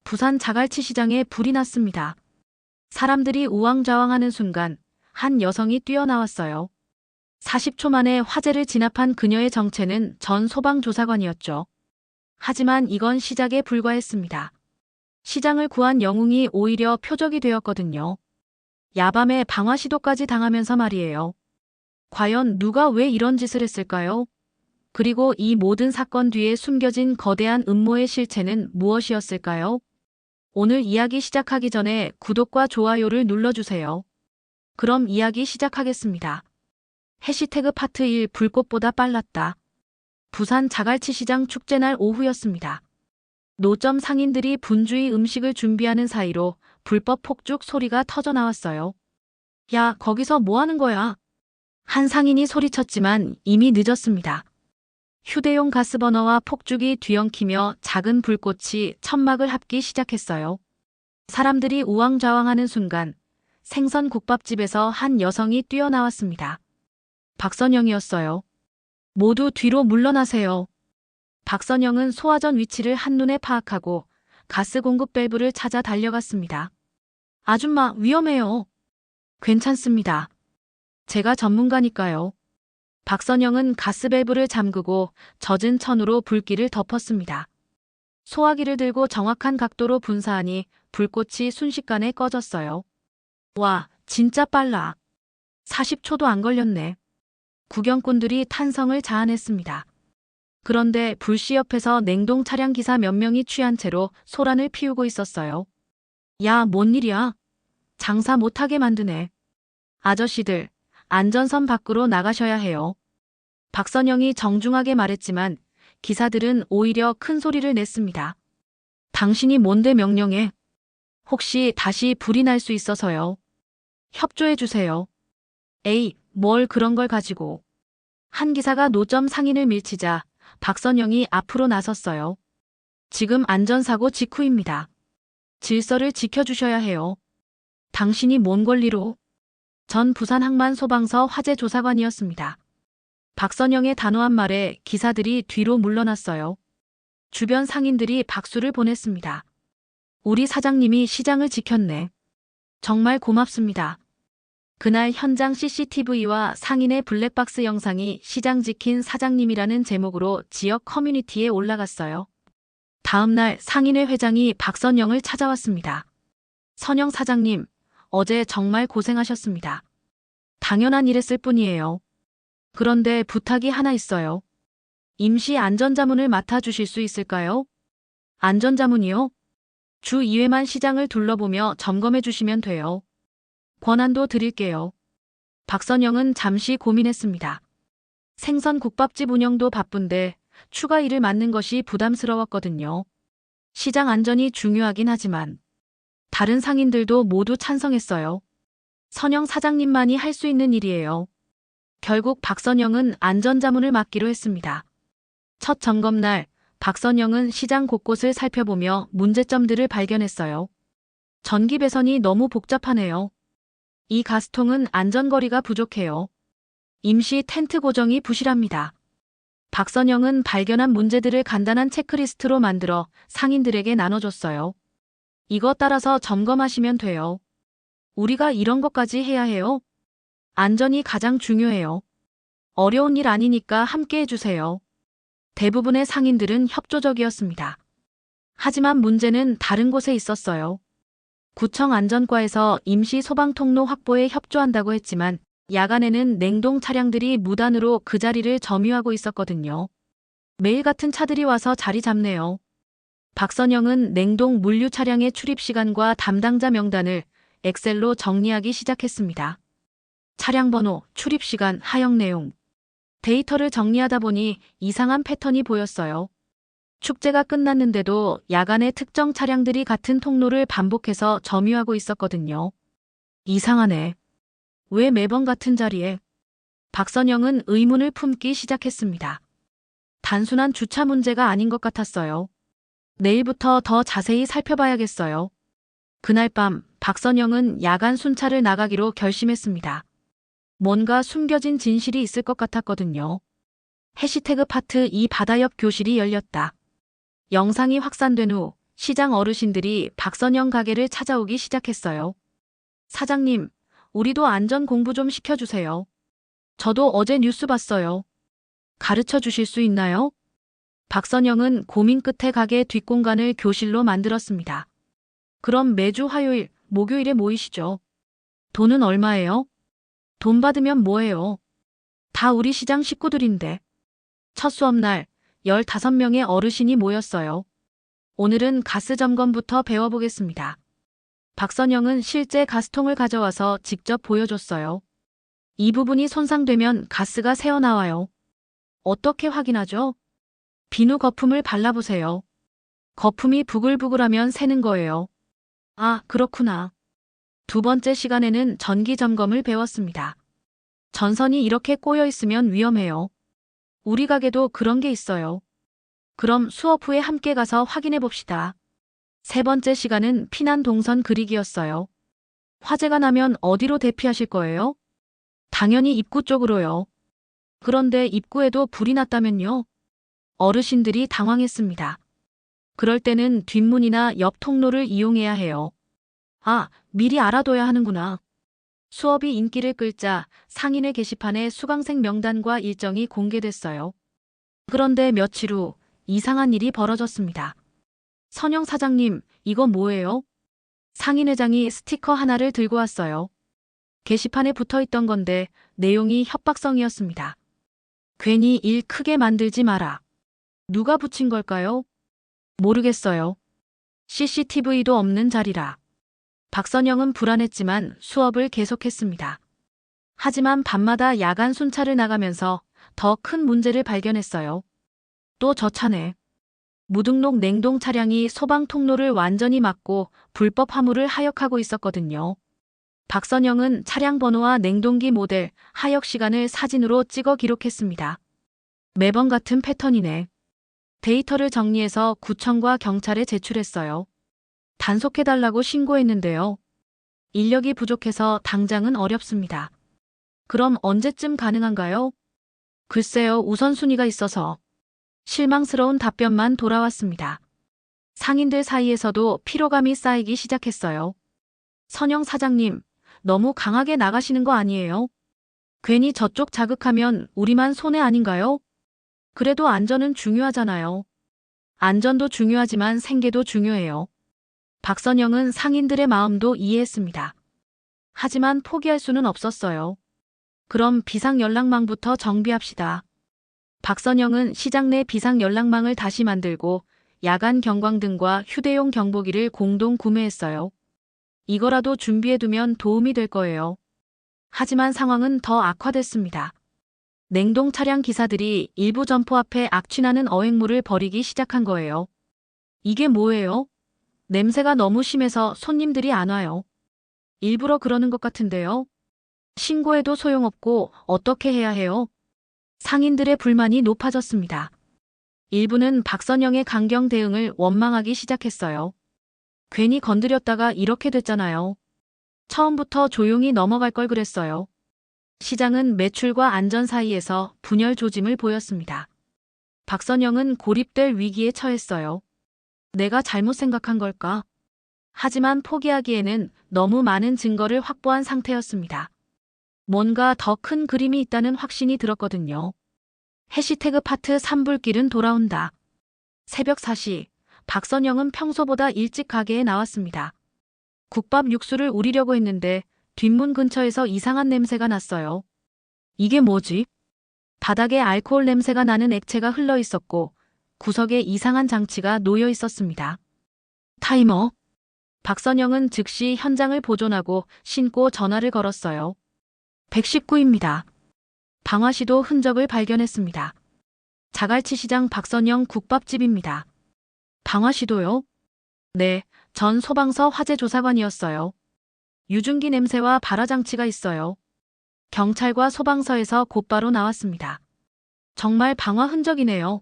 부산 자갈치 시장에 불이 났습니다. 사람들이 우왕좌왕하는 순간 한 여성이 뛰어나왔어요. 40초 만에 화재를 진압한 그녀의 정체는 전 소방조사관이었죠. 하지만 이건 시작에 불과했습니다. 시장을 구한 영웅이 오히려 표적이 되었거든요. 야밤에 방화 시도까지 당하면서 말이에요. 과연 누가 왜 이런 짓을 했을까요? 그리고 이 모든 사건 뒤에 숨겨진 거대한 음모의 실체는 무엇이었을까요? 오늘 이야기 시작하기 전에 구독과 좋아요를 눌러주세요. 그럼 이야기 시작하겠습니다. 해시태그 파트 1 불꽃보다 빨랐다. 부산 자갈치 시장 축제날 오후였습니다. 노점 상인들이 분주히 음식을 준비하는 사이로 불법 폭죽 소리가 터져 나왔어요. 야, 거기서 뭐 하는 거야? 한 상인이 소리쳤지만 이미 늦었습니다. 휴대용 가스버너와 폭죽이 뒤엉키며 작은 불꽃이 천막을 합기 시작했어요. 사람들이 우왕좌왕하는 순간 생선 국밥집에서 한 여성이 뛰어나왔습니다. 박선영이었어요. 모두 뒤로 물러나세요. 박선영은 소화전 위치를 한눈에 파악하고 가스 공급 밸브를 찾아 달려갔습니다. 아줌마, 위험해요. 괜찮습니다. 제가 전문가니까요. 박선영은 가스 밸브를 잠그고 젖은 천으로 불길을 덮었습니다. 소화기를 들고 정확한 각도로 분사하니 불꽃이 순식간에 꺼졌어요. 와, 진짜 빨라. 40초도 안 걸렸네. 구경꾼들이 탄성을 자아냈습니다. 그런데 불씨 옆에서 냉동 차량 기사 몇 명이 취한 채로 소란을 피우고 있었어요. 야, 뭔 일이야? 장사 못하게 만드네. 아저씨들, 안전선 밖으로 나가셔야 해요. 박선영이 정중하게 말했지만 기사들은 오히려 큰 소리를 냈습니다. 당신이 뭔데 명령해? 혹시 다시 불이 날 수 있어서요. 협조해 주세요. 에이, 뭘 그런 걸 가지고. 한 기사가 노점 상인을 밀치자 박선영이 앞으로 나섰어요. 지금 안전사고 직후입니다. 질서를 지켜주셔야 해요. 당신이 뭔 권리로? 전 부산항만소방서 화재조사관이었습니다. 박선영의 단호한 말에 기사들이 뒤로 물러났어요. 주변 상인들이 박수를 보냈습니다. 우리 사장님이 시장을 지켰네. 정말 고맙습니다. 그날 현장 CCTV와 상인의 블랙박스 영상이 시장 지킨 사장님이라는 제목으로 지역 커뮤니티에 올라갔어요. 다음 날 상인회 회장이 박선영을 찾아왔습니다. 선영 사장님, 어제 정말 고생하셨습니다. 당연한 일했을 뿐이에요. 그런데 부탁이 하나 있어요. 임시 안전자문을 맡아주실 수 있을까요? 안전자문이요? 주 2회만 시장을 둘러보며 점검해 주시면 돼요. 권한도 드릴게요. 박선영은 잠시 고민했습니다. 생선 국밥집 운영도 바쁜데 추가 일을 맡는 것이 부담스러웠거든요. 시장 안전이 중요하긴 하지만 다른 상인들도 모두 찬성했어요. 선영 사장님만이 할 수 있는 일이에요. 결국 박선영은 안전자문을 맡기로 했습니다. 첫 점검날 박선영은 시장 곳곳을 살펴보며 문제점들을 발견했어요. 전기 배선이 너무 복잡하네요. 이 가스통은 안전거리가 부족해요. 임시 텐트 고정이 부실합니다. 박선영은 발견한 문제들을 간단한 체크리스트로 만들어 상인들에게 나눠줬어요. 이거 따라서 점검하시면 돼요. 우리가 이런 것까지 해야 해요? 안전이 가장 중요해요. 어려운 일 아니니까 함께 해주세요. 대부분의 상인들은 협조적이었습니다. 하지만 문제는 다른 곳에 있었어요. 구청 안전과에서 임시 소방 통로 확보에 협조한다고 했지만 야간에는 냉동 차량들이 무단으로 그 자리를 점유하고 있었거든요. 매일 같은 차들이 와서 자리 잡네요. 박선영은 냉동 물류 차량의 출입 시간과 담당자 명단을 엑셀로 정리하기 시작했습니다. 차량 번호, 출입 시간, 하역 내용. 데이터를 정리하다 보니 이상한 패턴이 보였어요. 축제가 끝났는데도 야간에 특정 차량들이 같은 통로를 반복해서 점유하고 있었거든요. 이상하네. 왜 매번 같은 자리에? 박선영은 의문을 품기 시작했습니다. 단순한 주차 문제가 아닌 것 같았어요. 내일부터 더 자세히 살펴봐야겠어요. 그날 밤 박선영은 야간 순찰을 나가기로 결심했습니다. 뭔가 숨겨진 진실이 있을 것 같았거든요. 해시태그 파트 2 바다 옆 교실이 열렸다. 영상이 확산된 후 시장 어르신들이 박선영 가게를 찾아오기 시작했어요. 사장님, 우리도 안전 공부 좀 시켜주세요. 저도 어제 뉴스 봤어요. 가르쳐 주실 수 있나요? 박선영은 고민 끝에 가게 뒷공간을 교실로 만들었습니다. 그럼 매주 화요일, 목요일에 모이시죠. 돈은 얼마예요? 돈 받으면 뭐해요? 다 우리 시장 식구들인데. 첫 수업날 15명의 어르신이 모였어요. 오늘은 가스 점검부터 배워보겠습니다. 박선영은 실제 가스통을 가져와서 직접 보여줬어요. 이 부분이 손상되면 가스가 새어나와요. 어떻게 확인하죠? 비누 거품을 발라보세요. 거품이 부글부글하면 새는 거예요. 아, 그렇구나. 두 번째 시간에는 전기 점검을 배웠습니다. 전선이 이렇게 꼬여 있으면 위험해요. 우리 가게도 그런 게 있어요. 그럼 수업 후에 함께 가서 확인해 봅시다. 세 번째 시간은 피난 동선 그리기였어요. 화재가 나면 어디로 대피하실 거예요? 당연히 입구 쪽으로요. 그런데 입구에도 불이 났다면요? 어르신들이 당황했습니다. 그럴 때는 뒷문이나 옆 통로를 이용해야 해요. 아, 미리 알아둬야 하는구나. 수업이 인기를 끌자 상인회 게시판에 수강생 명단과 일정이 공개됐어요. 그런데 며칠 후 이상한 일이 벌어졌습니다. 선영 사장님, 이거 뭐예요? 상인회장이 스티커 하나를 들고 왔어요. 게시판에 붙어 있던 건데 내용이 협박성이었습니다. 괜히 일 크게 만들지 마라. 누가 붙인 걸까요? 모르겠어요. CCTV도 없는 자리라. 박선영은 불안했지만 수업을 계속했습니다. 하지만 밤마다 야간 순찰을 나가면서 더 큰 문제를 발견했어요. 또 저 차네. 무등록 냉동 차량이 소방 통로를 완전히 막고 불법 화물을 하역하고 있었거든요. 박선영은 차량 번호와 냉동기 모델, 하역 시간을 사진으로 찍어 기록했습니다. 매번 같은 패턴이네. 데이터를 정리해서 구청과 경찰에 제출했어요. 단속해달라고 신고했는데요. 인력이 부족해서 당장은 어렵습니다. 그럼 언제쯤 가능한가요? 글쎄요, 우선순위가 있어서. 실망스러운 답변만 돌아왔습니다. 상인들 사이에서도 피로감이 쌓이기 시작했어요. 선영 사장님, 너무 강하게 나가시는 거 아니에요? 괜히 저쪽 자극하면 우리만 손해 아닌가요? 그래도 안전은 중요하잖아요. 안전도 중요하지만 생계도 중요해요. 박선영은 상인들의 마음도 이해했습니다. 하지만 포기할 수는 없었어요. 그럼 비상연락망부터 정비합시다. 박선영은 시장 내 비상연락망을 다시 만들고 야간 경광등과 휴대용 경보기를 공동 구매했어요. 이거라도 준비해두면 도움이 될 거예요. 하지만 상황은 더 악화됐습니다. 냉동 차량 기사들이 일부 점포 앞에 악취나는 어획물을 버리기 시작한 거예요. 이게 뭐예요? 냄새가 너무 심해서 손님들이 안 와요. 일부러 그러는 것 같은데요. 신고해도 소용없고 어떻게 해야 해요? 상인들의 불만이 높아졌습니다. 일부는 박선영의 강경 대응을 원망하기 시작했어요. 괜히 건드렸다가 이렇게 됐잖아요. 처음부터 조용히 넘어갈 걸 그랬어요. 시장은 매출과 안전 사이에서 분열 조짐을 보였습니다. 박선영은 고립될 위기에 처했어요. 내가 잘못 생각한 걸까? 하지만 포기하기에는 너무 많은 증거를 확보한 상태였습니다. 뭔가 더 큰 그림이 있다는 확신이 들었거든요. 해시태그 파트 3불길은 돌아온다. 새벽 4시, 박선영은 평소보다 일찍 가게에 나왔습니다. 국밥 육수를 우리려고 했는데 뒷문 근처에서 이상한 냄새가 났어요. 이게 뭐지? 바닥에 알코올 냄새가 나는 액체가 흘러 있었고 구석에 이상한 장치가 놓여 있었습니다. 타이머. 박선영은 즉시 현장을 보존하고 신고 전화를 걸었어요. 119입니다. 방화시도 흔적을 발견했습니다. 자갈치 시장 박선영 국밥집입니다. 방화시도요? 네, 전 소방서 화재조사관이었어요. 유증기 냄새와 발화장치가 있어요. 경찰과 소방서에서 곧바로 나왔습니다. 정말 방화 흔적이네요.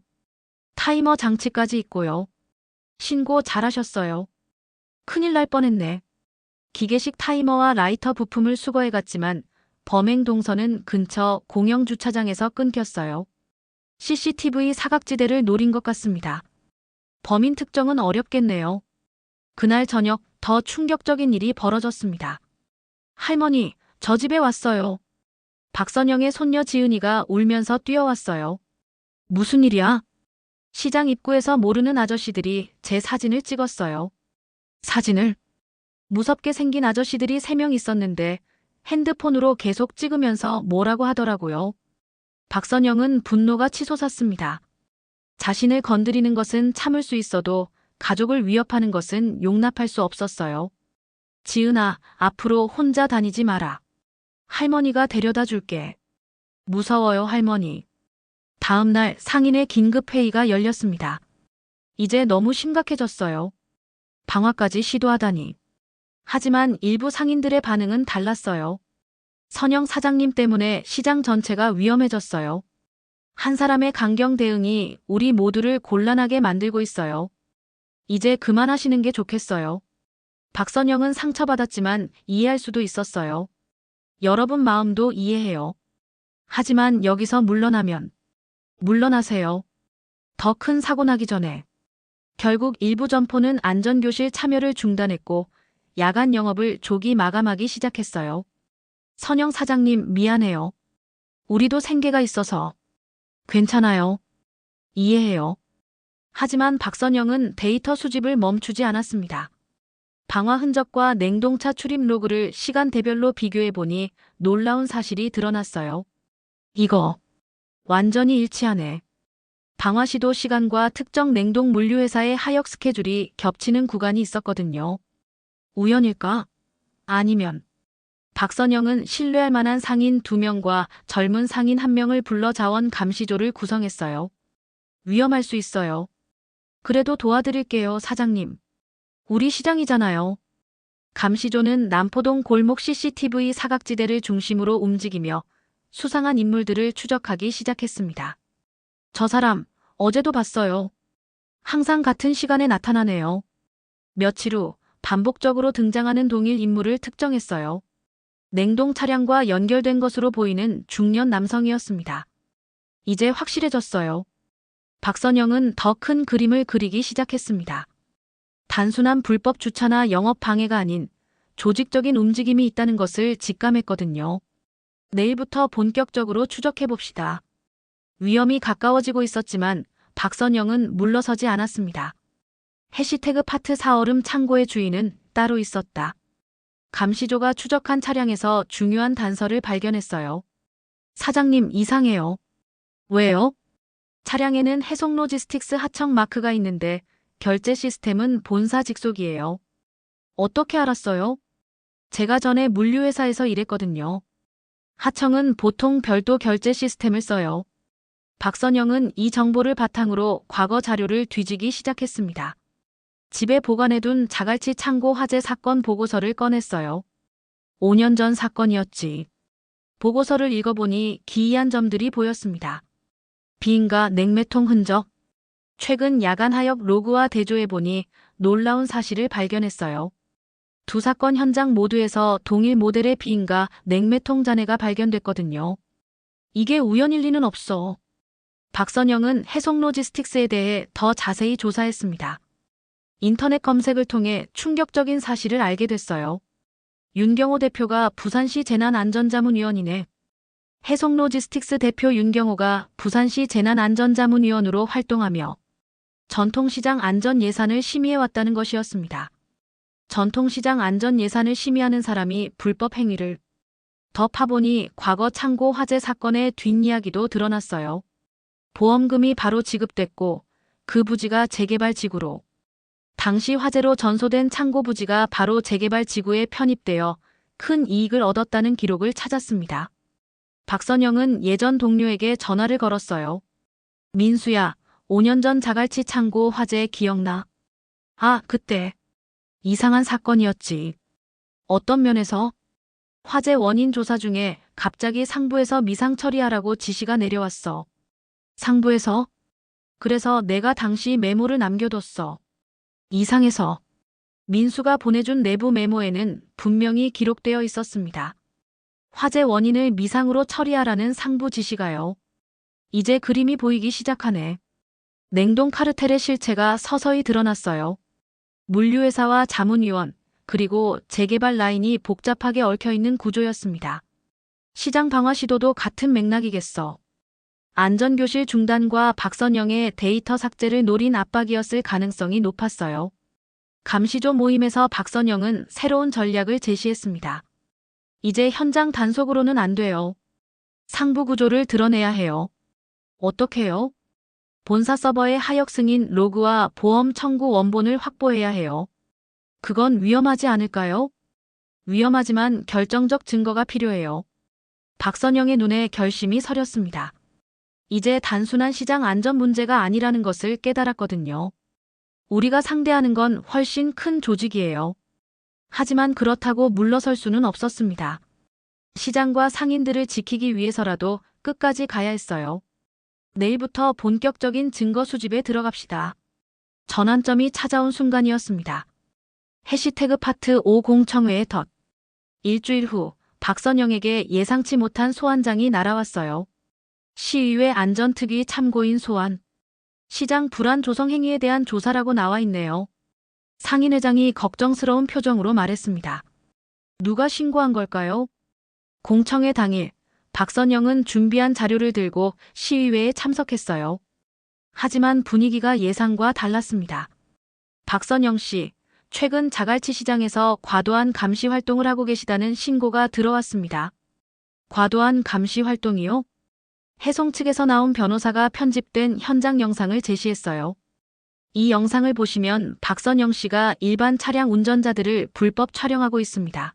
타이머 장치까지 있고요. 신고 잘하셨어요. 큰일 날 뻔했네. 기계식 타이머와 라이터 부품을 수거해갔지만 범행 동선은 근처 공영주차장에서 끊겼어요. CCTV 사각지대를 노린 것 같습니다. 범인 특정은 어렵겠네요. 그날 저녁 더 충격적인 일이 벌어졌습니다. 할머니, 저 집에 왔어요. 박선영의 손녀 지은이가 울면서 뛰어왔어요. 무슨 일이야? 시장 입구에서 모르는 아저씨들이 제 사진을 찍었어요. 사진을? 무섭게 생긴 아저씨들이 3명 있었는데 핸드폰으로 계속 찍으면서 뭐라고 하더라고요. 박선영은 분노가 치솟았습니다. 자신을 건드리는 것은 참을 수 있어도 가족을 위협하는 것은 용납할 수 없었어요. 지은아, 앞으로 혼자 다니지 마라. 할머니가 데려다 줄게. 무서워요, 할머니. 다음 날 상인의 긴급 회의가 열렸습니다. 이제 너무 심각해졌어요. 방화까지 시도하다니. 하지만 일부 상인들의 반응은 달랐어요. 선영 사장님 때문에 시장 전체가 위험해졌어요. 한 사람의 강경 대응이 우리 모두를 곤란하게 만들고 있어요. 이제 그만하시는 게 좋겠어요. 박선영은 상처받았지만 이해할 수도 있었어요. 여러분 마음도 이해해요. 하지만 여기서 물러나세요. 더 큰 사고 나기 전에. 결국 일부 점포는 안전교실 참여를 중단했고 야간 영업을 조기 마감하기 시작했어요. 선영 사장님 미안해요. 우리도 생계가 있어서. 괜찮아요. 이해해요. 하지만 박선영은 데이터 수집을 멈추지 않았습니다. 방화 흔적과 냉동차 출입 로그를 시간대별로 비교해보니 놀라운 사실이 드러났어요. 이거 완전히 일치하네. 방화 시도 시간과 특정 냉동 물류회사의 하역 스케줄이 겹치는 구간이 있었거든요. 우연일까? 아니면 박선영은 신뢰할 만한 상인 2명과 젊은 상인 1명을 불러 자원 감시조를 구성했어요. 위험할 수 있어요. 그래도 도와드릴게요, 사장님. 우리 시장이잖아요. 감시조는 남포동 골목 CCTV 사각지대를 중심으로 움직이며 수상한 인물들을 추적하기 시작했습니다. 저 사람, 어제도 봤어요. 항상 같은 시간에 나타나네요. 며칠 후 반복적으로 등장하는 동일 인물을 특정했어요. 냉동 차량과 연결된 것으로 보이는 중년 남성이었습니다. 이제 확실해졌어요. 박선영은 더 큰 그림을 그리기 시작했습니다. 단순한 불법 주차나 영업 방해가 아닌 조직적인 움직임이 있다는 것을 직감했거든요. 내일부터 본격적으로 추적해봅시다. 위험이 가까워지고 있었지만 박선영은 물러서지 않았습니다. 해시태그 파트 4얼음 창고의 주인은 따로 있었다. 감시조가 추적한 차량에서 중요한 단서를 발견했어요. 사장님 이상해요. 왜요? 차량에는 해송 로지스틱스 하청 마크가 있는데 결제 시스템은 본사 직속이에요. 어떻게 알았어요? 제가 전에 물류회사에서 일했거든요. 하청은 보통 별도 결제 시스템을 써요. 박선영은 이 정보를 바탕으로 과거 자료를 뒤지기 시작했습니다. 집에 보관해둔 자갈치 창고 화재 사건 보고서를 꺼냈어요. 5년 전 사건이었지. 보고서를 읽어보니 기이한 점들이 보였습니다. 비인가 냉매통 흔적. 최근 야간 하역 로그와 대조해보니 놀라운 사실을 발견했어요. 두 사건 현장 모두에서 동일 모델의 비인가 냉매통 잔해가 발견됐거든요. 이게 우연일 리는 없어. 박선영은 해송 로지스틱스에 대해 더 자세히 조사했습니다. 인터넷 검색을 통해 충격적인 사실을 알게 됐어요. 윤경호 대표가 부산시 재난안전자문위원이네. 해송 로지스틱스 대표 윤경호가 부산시 재난안전자문위원으로 활동하며 전통시장 안전 예산을 심의해왔다는 것이었습니다. 전통시장 안전 예산을 심의하는 사람이 불법 행위를 더 파보니 과거 창고 화재 사건의 뒷이야기도 드러났어요. 보험금이 바로 지급됐고 그 부지가 재개발 지구로 당시 화재로 전소된 창고 부지가 바로 재개발 지구에 편입되어 큰 이익을 얻었다는 기록을 찾았습니다. 박선영은 예전 동료에게 전화를 걸었어요. 민수야, 5년 전 자갈치 창고 화재 기억나? 아, 그때. 이상한 사건이었지. 어떤 면에서? 화재 원인 조사 중에 갑자기 상부에서 미상 처리하라고 지시가 내려왔어. 상부에서? 그래서 내가 당시 메모를 남겨뒀어. 이상해서. 민수가 보내준 내부 메모에는 분명히 기록되어 있었습니다. 화재 원인을 미상으로 처리하라는 상부 지시가요. 이제 그림이 보이기 시작하네. 냉동 카르텔의 실체가 서서히 드러났어요. 물류회사와 자문위원, 그리고 재개발 라인이 복잡하게 얽혀있는 구조였습니다. 시장 방화 시도도 같은 맥락이겠어. 안전교실 중단과 박선영의 데이터 삭제를 노린 압박이었을 가능성이 높았어요. 감시조 모임에서 박선영은 새로운 전략을 제시했습니다. 이제 현장 단속으로는 안 돼요. 상부 구조를 드러내야 해요. 어떻게요? 본사 서버의 하역 승인 로그와 보험 청구 원본을 확보해야 해요. 그건 위험하지 않을까요? 위험하지만 결정적 증거가 필요해요. 박선영의 눈에 결심이 서렸습니다. 이제 단순한 시장 안전 문제가 아니라는 것을 깨달았거든요. 우리가 상대하는 건 훨씬 큰 조직이에요. 하지만 그렇다고 물러설 수는 없었습니다. 시장과 상인들을 지키기 위해서라도 끝까지 가야 했어요. 내일부터 본격적인 증거 수집에 들어갑시다. 전환점이 찾아온 순간이었습니다. 해시태그 파트 5 공청회의 덫. 일주일 후 박선영에게 예상치 못한 소환장이 날아왔어요. 시의회 안전특위 참고인 소환. 시장 불안 조성 행위에 대한 조사라고 나와 있네요. 상인회장이 걱정스러운 표정으로 말했습니다. 누가 신고한 걸까요? 공청회 당일 박선영은 준비한 자료를 들고 시의회에 참석했어요. 하지만 분위기가 예상과 달랐습니다. 박선영 씨, 최근 자갈치 시장에서 과도한 감시 활동을 하고 계시다는 신고가 들어왔습니다. 과도한 감시 활동이요? 해송 측에서 나온 변호사가 편집된 현장 영상을 제시했어요. 이 영상을 보시면 박선영 씨가 일반 차량 운전자들을 불법 촬영하고 있습니다.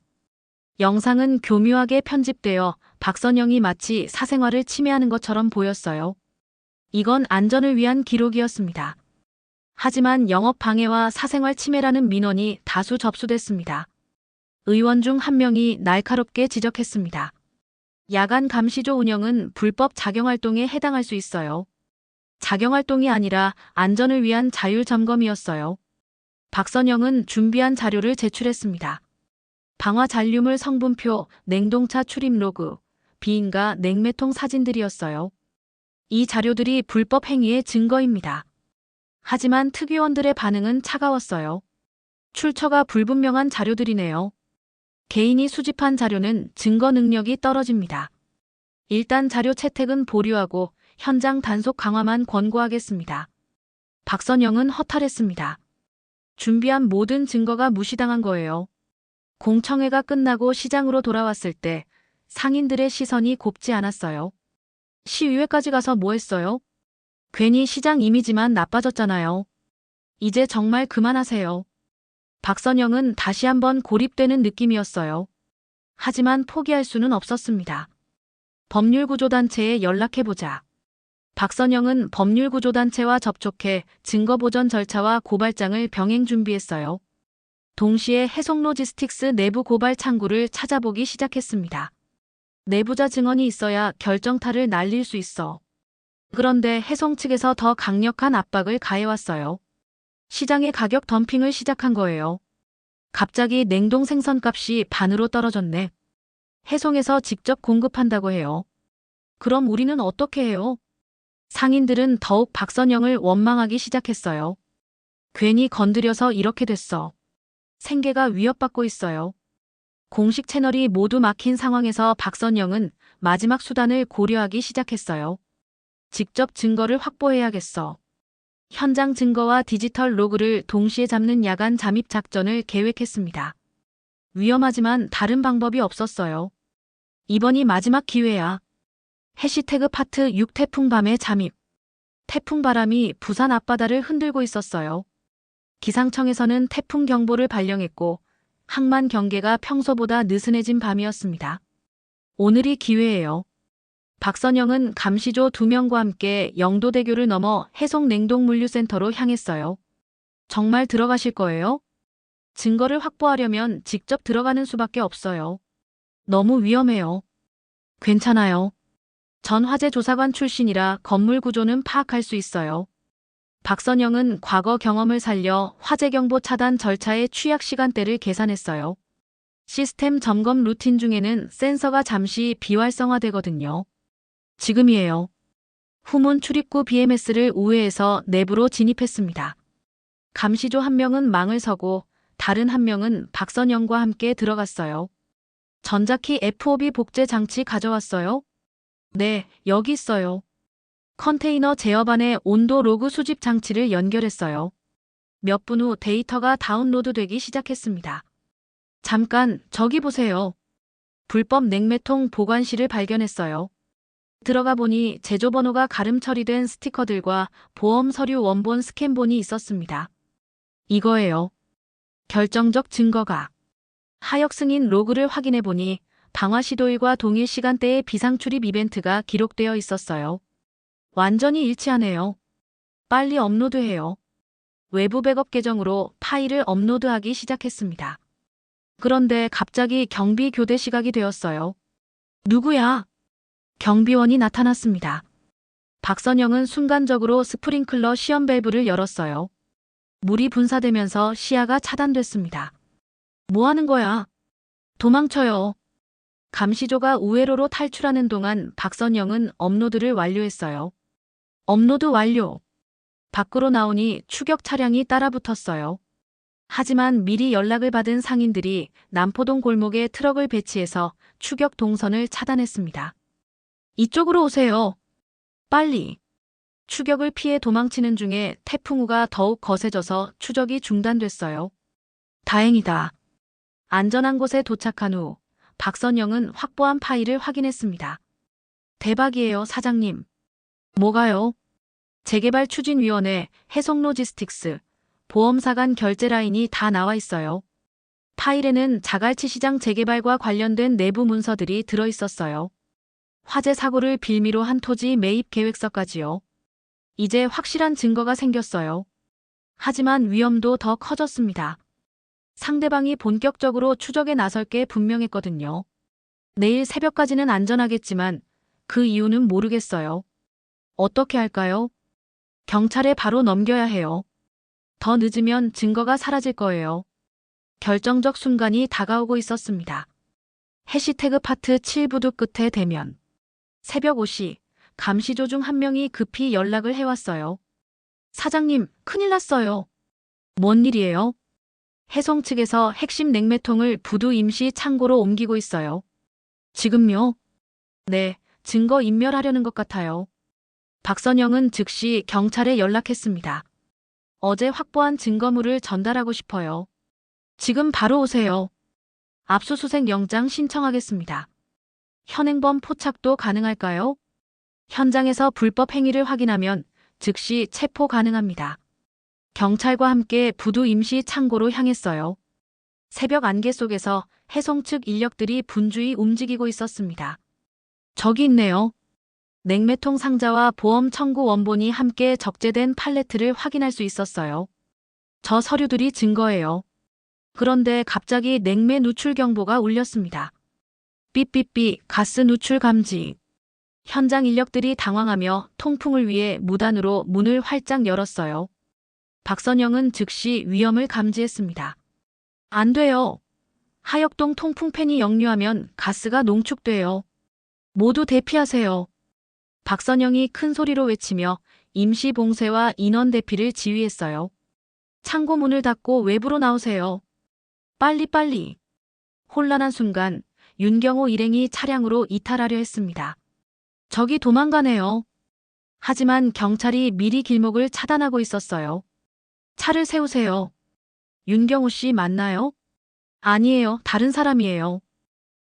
영상은 교묘하게 편집되어 박선영이 마치 사생활을 침해하는 것처럼 보였어요. 이건 안전을 위한 기록이었습니다. 하지만 영업 방해와 사생활 침해라는 민원이 다수 접수됐습니다. 의원 중 한 명이 날카롭게 지적했습니다. 야간 감시조 운영은 불법 자경활동에 해당할 수 있어요. 자경활동이 아니라 안전을 위한 자율점검이었어요. 박선영은 준비한 자료를 제출했습니다. 방화 잔류물 성분표, 냉동차 출입 로그, 비인가 냉매통 사진들이었어요. 이 자료들이 불법 행위의 증거입니다. 하지만 특위원들의 반응은 차가웠어요. 출처가 불분명한 자료들이네요. 개인이 수집한 자료는 증거 능력이 떨어집니다. 일단 자료 채택은 보류하고 현장 단속 강화만 권고하겠습니다. 박선영은 허탈했습니다. 준비한 모든 증거가 무시당한 거예요. 공청회가 끝나고 시장으로 돌아왔을 때 상인들의 시선이 곱지 않았어요. 시의회까지 가서 뭐 했어요? 괜히 시장 이미지만 나빠졌잖아요. 이제 정말 그만하세요. 박선영은 다시 한번 고립되는 느낌이었어요. 하지만 포기할 수는 없었습니다. 법률구조단체에 연락해보자. 박선영은 법률구조단체와 접촉해 증거보전 절차와 고발장을 병행 준비했어요. 동시에 해송로지스틱스 내부 고발 창구를 찾아보기 시작했습니다. 내부자 증언이 있어야 결정타를 날릴 수 있어. 그런데 해송 측에서 더 강력한 압박을 가해왔어요. 시장의 가격 덤핑을 시작한 거예요. 갑자기 냉동 생선값이 반으로 떨어졌네. 해송에서 직접 공급한다고 해요. 그럼 우리는 어떻게 해요? 상인들은 더욱 박선영을 원망하기 시작했어요. 괜히 건드려서 이렇게 됐어. 생계가 위협받고 있어요. 공식 채널이 모두 막힌 상황에서 박선영은 마지막 수단을 고려하기 시작했어요. 직접 증거를 확보해야겠어. 현장 증거와 디지털 로그를 동시에 잡는 야간 잠입 작전을 계획했습니다. 위험하지만 다른 방법이 없었어요. 이번이 마지막 기회야. 해시태그 파트 6 태풍 밤의 잠입. 태풍 바람이 부산 앞바다를 흔들고 있었어요. 기상청에서는 태풍 경보를 발령했고 항만 경계가 평소보다 느슨해진 밤이었습니다. 오늘이 기회예요. 박선영은 감시조 2명과 함께 영도대교를 넘어 해송냉동물류센터로 향했어요. 정말 들어가실 거예요? 증거를 확보하려면 직접 들어가는 수밖에 없어요. 너무 위험해요. 괜찮아요. 전 화재 조사관 출신이라 건물 구조는 파악할 수 있어요. 박선영은 과거 경험을 살려 화재 경보 차단 절차의 취약 시간대를 계산했어요. 시스템 점검 루틴 중에는 센서가 잠시 비활성화되거든요. 지금이에요. 후문 출입구 BMS를 우회해서 내부로 진입했습니다. 감시조 한 명은 망을 서고 다른 한 명은 박선영과 함께 들어갔어요. 전자키 FOB 복제 장치 가져왔어요? 네, 여기 있어요. 컨테이너 제어반에 온도 로그 수집 장치를 연결했어요. 몇 분 후 데이터가 다운로드되기 시작했습니다. 잠깐, 저기 보세요. 불법 냉매통 보관실을 발견했어요. 들어가 보니 제조번호가 가름 처리된 스티커들과 보험 서류 원본 스캔본이 있었습니다. 이거예요. 결정적 증거가. 하역 승인 로그를 확인해 보니 방화 시도일과 동일 시간대의 비상출입 이벤트가 기록되어 있었어요. 완전히 일치하네요. 빨리 업로드해요. 외부 백업 계정으로 파일을 업로드하기 시작했습니다. 그런데 갑자기 경비 교대 시각이 되었어요. 누구야? 경비원이 나타났습니다. 박선영은 순간적으로 스프링클러 시험 밸브를 열었어요. 물이 분사되면서 시야가 차단됐습니다. 뭐 하는 거야? 도망쳐요. 감시조가 우회로로 탈출하는 동안 박선영은 업로드를 완료했어요. 업로드 완료. 밖으로 나오니 추격 차량이 따라붙었어요. 하지만 미리 연락을 받은 상인들이 남포동 골목에 트럭을 배치해서 추격 동선을 차단했습니다. 이쪽으로 오세요. 빨리. 추격을 피해 도망치는 중에 태풍우가 더욱 거세져서 추적이 중단됐어요. 다행이다. 안전한 곳에 도착한 후 박선영은 확보한 파일을 확인했습니다. 대박이에요, 사장님. 뭐가요? 재개발추진위원회, 해송로지스틱스, 보험사 간 결제 라인이 다 나와 있어요. 파일에는 자갈치 시장 재개발과 관련된 내부 문서들이 들어 있었어요. 화재 사고를 빌미로 한 토지 매입 계획서까지요. 이제 확실한 증거가 생겼어요. 하지만 위험도 더 커졌습니다. 상대방이 본격적으로 추적에 나설 게 분명했거든요. 내일 새벽까지는 안전하겠지만 그 이유는 모르겠어요. 어떻게 할까요? 경찰에 바로 넘겨야 해요. 더 늦으면 증거가 사라질 거예요. 결정적 순간이 다가오고 있었습니다. 해시태그 파트 7 부두 끝에 대면. 새벽 5시, 감시조 중 한 명이 급히 연락을 해왔어요. 사장님, 큰일 났어요. 뭔 일이에요? 해송 측에서 핵심 냉매통을 부두 임시 창고로 옮기고 있어요. 지금요? 네, 증거 인멸하려는 것 같아요. 박선영은 즉시 경찰에 연락했습니다. 어제 확보한 증거물을 전달하고 싶어요. 지금 바로 오세요. 압수수색 영장 신청하겠습니다. 현행범 포착도 가능할까요? 현장에서 불법 행위를 확인하면 즉시 체포 가능합니다. 경찰과 함께 부두 임시 창고로 향했어요. 새벽 안개 속에서 해송 측 인력들이 분주히 움직이고 있었습니다. 저기 있네요. 냉매통 상자와 보험 청구 원본이 함께 적재된 팔레트를 확인할 수 있었어요. 저 서류들이 증거예요. 그런데 갑자기 냉매 누출 경보가 울렸습니다. 삐삐삐 가스 누출 감지. 현장 인력들이 당황하며 통풍을 위해 무단으로 문을 활짝 열었어요. 박선영은 즉시 위험을 감지했습니다. 안 돼요. 하역동 통풍팬이 역류하면 가스가 농축돼요. 모두 대피하세요. 박선영이 큰 소리로 외치며 임시 봉쇄와 인원 대피를 지휘했어요. 창고 문을 닫고 외부로 나오세요. 빨리빨리. 혼란한 순간 윤경호 일행이 차량으로 이탈하려 했습니다. 저기 도망가네요. 하지만 경찰이 미리 길목을 차단하고 있었어요. 차를 세우세요. 윤경호 씨 맞나요? 아니에요. 다른 사람이에요.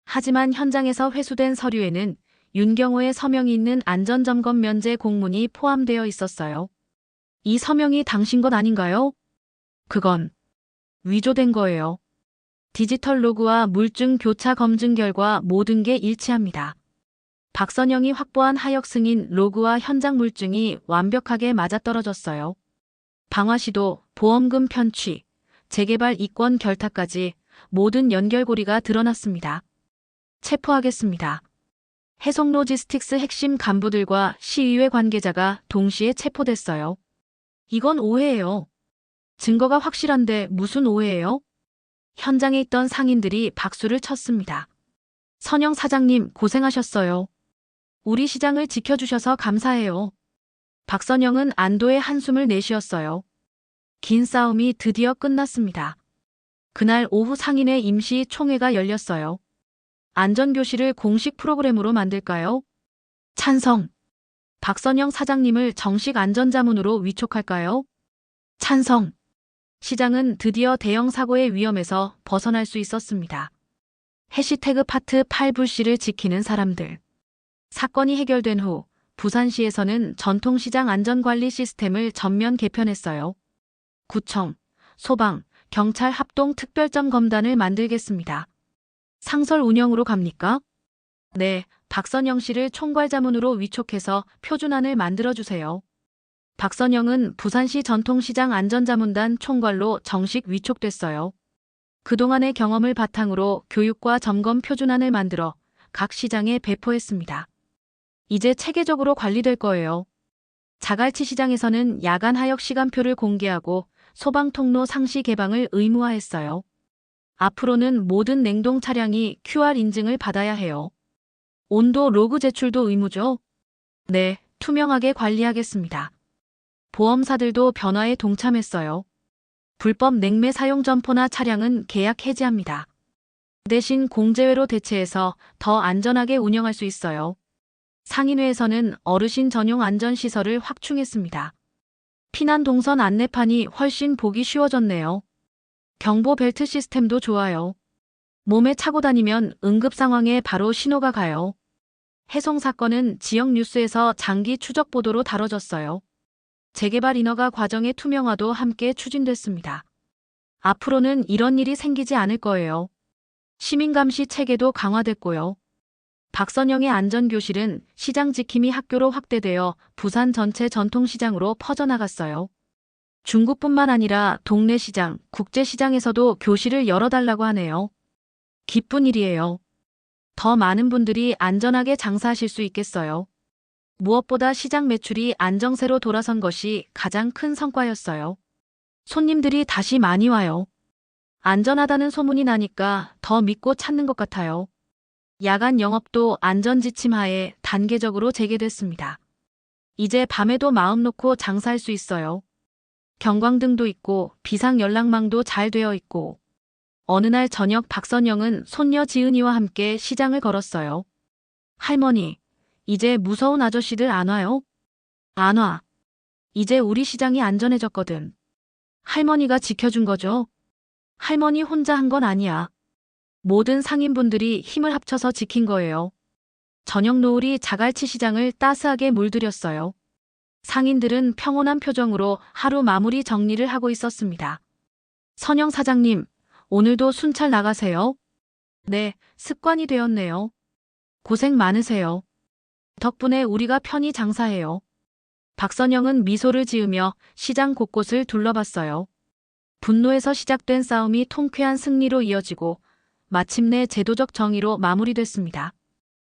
하지만 현장에서 회수된 서류에는 윤경호의 서명이 있는 안전점검 면제 공문이 포함되어 있었어요. 이 서명이 당신 것 아닌가요? 그건 위조된 거예요. 디지털 로그와 물증 교차 검증 결과 모든 게 일치합니다. 박선영이 확보한 하역 승인 로그와 현장 물증이 완벽하게 맞아떨어졌어요. 방화시도, 보험금 편취, 재개발 이권 결탁까지 모든 연결고리가 드러났습니다. 체포하겠습니다. 해송로지스틱스 핵심 간부들과 시의회 관계자가 동시에 체포됐어요. 이건 오해예요. 증거가 확실한데 무슨 오해예요? 현장에 있던 상인들이 박수를 쳤습니다. 선영 사장님 고생하셨어요. 우리 시장을 지켜주셔서 감사해요. 박선영은 안도의 한숨을 내쉬었어요. 긴 싸움이 드디어 끝났습니다. 그날 오후 상인회 임시 총회가 열렸어요. 안전교실을 공식 프로그램으로 만들까요? 찬성. 박선영 사장님을 정식 안전자문으로 위촉할까요? 찬성. 시장은 드디어 대형 사고의 위험에서 벗어날 수 있었습니다. 해시태그 파트 8 불씨를 지키는 사람들. 사건이 해결된 후 부산시에서는 전통시장 안전관리 시스템을 전면 개편했어요. 구청, 소방, 경찰 합동 특별점 검단을 만들겠습니다. 상설 운영으로 갑니까? 네, 박선영 씨를 총괄자문으로 위촉해서 표준안을 만들어주세요. 박선영은 부산시 전통시장 안전자문단 총괄로 정식 위촉됐어요. 그동안의 경험을 바탕으로 교육과 점검 표준안을 만들어 각 시장에 배포했습니다. 이제 체계적으로 관리될 거예요. 자갈치 시장에서는 야간 하역 시간표를 공개하고 소방 통로 상시 개방을 의무화했어요. 앞으로는 모든 냉동 차량이 QR 인증을 받아야 해요. 온도 로그 제출도 의무죠? 네, 투명하게 관리하겠습니다. 보험사들도 변화에 동참했어요. 불법 냉매 사용 점포나 차량은 계약 해지합니다. 대신 공제회로 대체해서 더 안전하게 운영할 수 있어요. 상인회에서는 어르신 전용 안전시설을 확충했습니다. 피난 동선 안내판이 훨씬 보기 쉬워졌네요. 경보 벨트 시스템도 좋아요. 몸에 차고 다니면 응급 상황에 바로 신호가 가요. 해송 사건은 지역 뉴스에서 장기 추적 보도로 다뤄졌어요. 재개발 인허가 과정의 투명화도 함께 추진됐습니다. 앞으로는 이런 일이 생기지 않을 거예요. 시민감시 체계도 강화됐고요. 박선영의 안전교실은 시장 지킴이 학교로 확대되어 부산 전체 전통시장으로 퍼져나갔어요. 중구뿐만 아니라 동네 시장, 국제시장에서도 교실을 열어달라고 하네요. 기쁜 일이에요. 더 많은 분들이 안전하게 장사하실 수 있겠어요. 무엇보다 시장 매출이 안정세로 돌아선 것이 가장 큰 성과였어요. 손님들이 다시 많이 와요. 안전하다는 소문이 나니까 더 믿고 찾는 것 같아요. 야간 영업도 안전지침 하에 단계적으로 재개됐습니다. 이제 밤에도 마음 놓고 장사할 수 있어요. 경광등도 있고 비상연락망도 잘 되어 있고. 어느 날 저녁 박선영은 손녀 지은이와 함께 시장을 걸었어요. 할머니, 이제 무서운 아저씨들 안 와요? 안 와. 이제 우리 시장이 안전해졌거든. 할머니가 지켜준 거죠? 할머니 혼자 한 건 아니야. 모든 상인분들이 힘을 합쳐서 지킨 거예요. 저녁 노을이 자갈치 시장을 따스하게 물들였어요. 상인들은 평온한 표정으로 하루 마무리 정리를 하고 있었습니다. 선영 사장님, 오늘도 순찰 나가세요? 네, 습관이 되었네요. 고생 많으세요. 덕분에 우리가 편히 장사해요. 박선영은 미소를 지으며 시장 곳곳을 둘러봤어요. 분노에서 시작된 싸움이 통쾌한 승리로 이어지고 마침내 제도적 정의로 마무리됐습니다.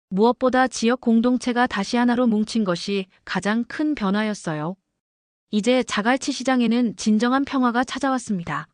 무엇보다 지역 공동체가 다시 하나로 뭉친 것이 가장 큰 변화였어요. 이제 자갈치 시장에는 진정한 평화가 찾아왔습니다.